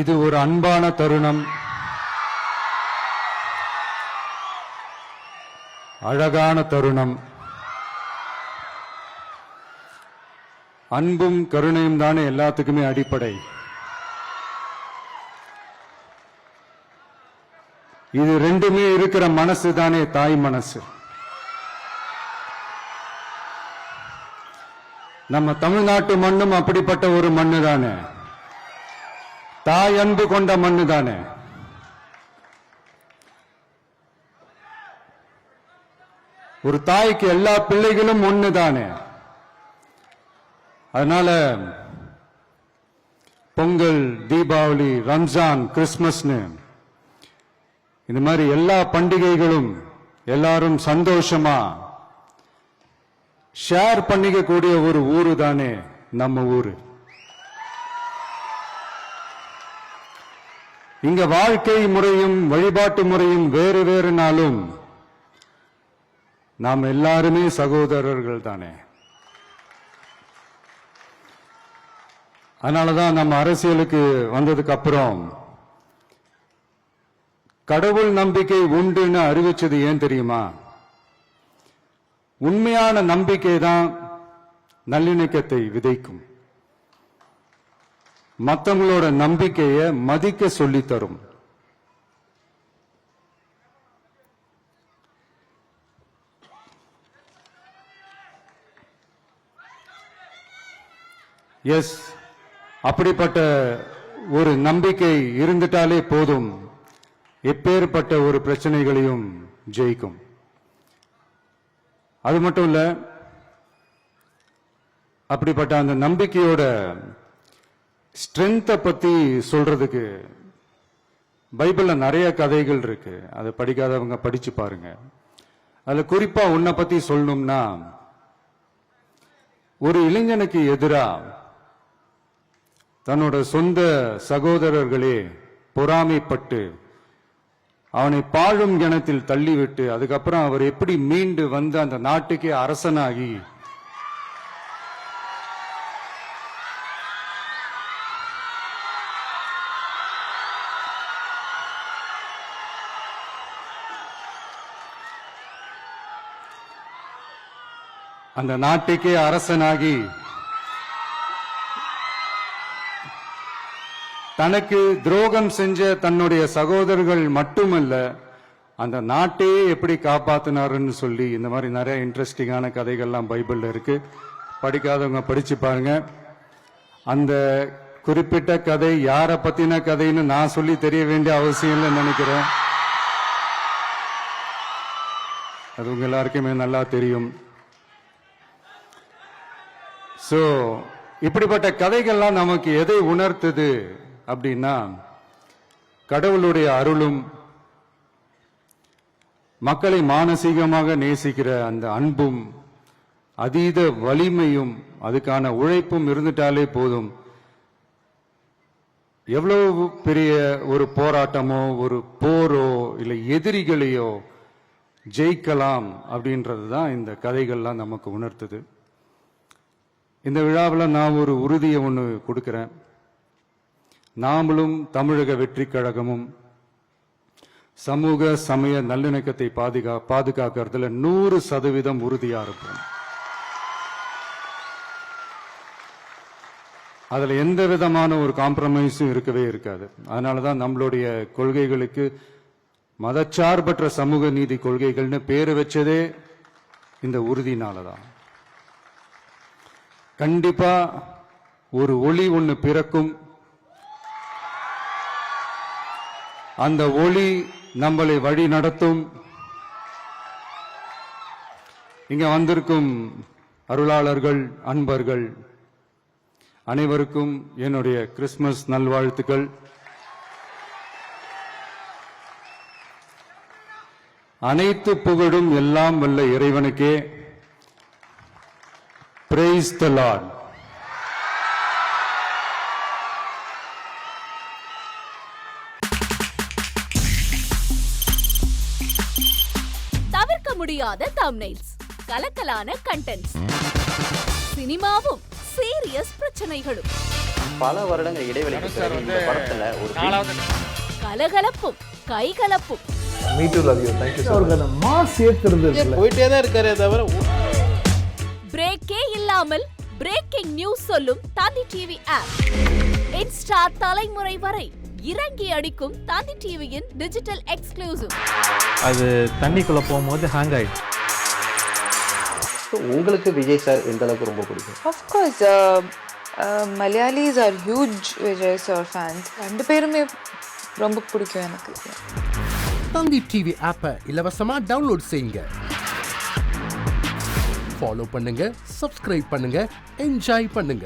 இது ஒரு அன்பான தருணம், அழகான தருணம். அன்பும் கருணையும் தானே எல்லாத்துக்குமே அடிப்படை. இது ரெண்டுமே இருக்கிற மனசு தானே தாய் மனசு. நம்ம தமிழ்நாட்டு மண்ணும் அப்படிப்பட்ட ஒரு மண்ணு தானே, தாய் அன்பு கொண்ட மண்ணு தானே. ஒரு தாய்க்கு எல்லா பிள்ளைகளும் ஒண்ணு தானே. அதனால பொங்கல், தீபாவளி, ரம்ஜான், கிறிஸ்துமஸ்னு இந்த மாதிரி எல்லா பண்டிகைகளும் எல்லாரும் சந்தோஷமா ஷேர் பண்ணிக்க கூடிய ஒரு ஊரு தானே நம்ம ஊரு. இங்க வாழ்க்கை முறையும் வழிபாட்டு முறையும் வேறு வேறு நாளும் நாம் எல்லாருமே சகோதரர்கள் தானே. அதனாலதான் நம்ம அரசியலுக்கு வந்ததுக்கு அப்புறம் கடவுள் நம்பிக்கை உண்டுன்னு அறிவிச்சது ஏன் தெரியுமா? உண்மையான நம்பிக்கை தான் நல்லிணக்கத்தை விதைக்கும், மற்றவங்களோட நம்பிக்கையை மதிக்க சொல்லி தரும். எஸ், அப்படிப்பட்ட ஒரு நம்பிக்கை இருந்துட்டாலே போதும், எப்பேற்பட்ட ஒரு பிரச்சனைகளையும் ஜெயிக்கும். அது மட்டும் இல்ல, அப்படிப்பட்ட அந்த நம்பிக்கையோட ஸ்ட்ரென்த்தை பத்தி சொல்றதுக்கு பைபிள்ல நிறைய கதைகள் இருக்கு. அதை படிக்காதவங்க படிச்சு பாருங்க. அதுல குறிப்பா உன்னை பத்தி சொல்லணும்னா, ஒரு இளைஞனுக்கு எதிரா தன்னோட சொந்த சகோதரர்களே பொறாமைப்பட்டு அவனை பாழும் கிணத்தில் தள்ளிவிட்டு அதுக்கப்புறம் அவர் எப்படி மீண்டு வந்து அந்த நாட்டுக்கே அரசனாகி அந்த நாட்டுக்கே அரசனாகி தனக்கு துரோகம் செஞ்ச தன்னுடைய சகோதரர்கள் மட்டுமல்ல, அந்த நாட்டையே எப்படி காப்பாத்தினாருன்னு சொல்லி இந்த மாதிரி நிறைய இன்ட்ரெஸ்டிங்கான கதைகள்லாம் பைபிள்ல இருக்கு. படிக்காதவங்க படிச்சு பாருங்க. அந்த குறிப்பிட்ட கதை யாரை பத்தின கதைன்னு நான் சொல்லி தெரிய வேண்டிய அவசியம் இல்லைன்னு நினைக்கிறேன். அது உங்க எல்லாருக்குமே நல்லா தெரியும். சோ இப்படிப்பட்ட கதைகள்லாம் நமக்கு எதை உணர்த்துது அப்படின்னா, கடவுளுடைய அருளும் மக்களை மானசீகமாக நேசிக்கிற அந்த அன்பும் அதீத வலிமையும் அதுக்கான உழைப்பும் இருந்துட்டாலே போதும், எவ்வளவு பெரிய ஒரு போராட்டமோ ஒரு போரோ இல்லை எதிரிகளையோ ஜெயிக்கலாம் அப்படின்றது தான் இந்த கதைகள்லாம் நமக்கு உணர்த்துது. இந்த விழாவில் நான் ஒரு உறுதியை ஒன்று கொடுக்கிறேன். நாமளும் தமிழக வெற்றி கழகமும் சமூக சமய நல்லிணக்கத்தை பாதுகாக்கிறதுல 100% உறுதியா இருப்போம். அதுல எந்த விதமான ஒரு காம்ப்ரமைஸும் இருக்கவே இருக்காது. அதனாலதான் நம்மளுடைய கொள்கைகளுக்கு மதச்சார்பற்ற சமூக நீதி கொள்கைகள்னு பேரு வச்சதே இந்த உறுதினாலதான். கண்டிப்பா ஒரு ஒளி ஒண்ணு பிறக்கும். அந்த ஒளி நம்மளை வழி நடத்தும். இங்க வந்திருக்கும் அருளாளர்கள், அன்பர்கள் அனைவருக்கும் என்னுடைய கிறிஸ்துமஸ் நல்வாழ்த்துக்கள். அனைத்து புகழும் எல்லாம் வல்ல இறைவனுக்கே. Praise the Lord. தவிர்க்க முடியாத தம்ப்நெயில்ஸ், கலக்கலான கண்டென்ட்ஸ், சினிமாவும் சீரியஸ் பிரச்சனைகளும் பல வருடங்கள் இடைவெளிக்கு பிறகு இந்த படத்துல ஒரு கலகலப்பும் கைகலப்பும் அவருக்கு அந்த மாஸ் ஏத்துறது இருக்குல்ல. போயிட்டே தான் இருக்காரே தவிர பிரேக்கே இல்லாமல் பிரேக்கிங் நியூஸ் சொல்லும் தந்தி டிவி ஆப். இன்ஸ்டா தலைமுறை வரை இறங்கி அடிக்கும் தந்தி டிவியின் டிஜிட்டல் எக்ஸ்க்ளூசிவ். அது தண்ணிக்குள்ள போகும்போது ஹேங் ஆயிடுச்சு. உங்களுக்கு விஜய் சார் எந்த அளவுக்கு ரொம்ப பிடிக்கும்? Of course, Malayalis are huge Vijay sir fans. ரெண்டு பேருமே ரொம்ப பிடிக்கும் எனக்கு. தந்தி டிவி ஆப்பை இலவசமா டவுன்லோட் செய்யுங்க. ஃபாலோ பண்ணுங்க, சப்ஸ்கிரைப் பண்ணுங்க, என்ஜாய் பண்ணுங்க.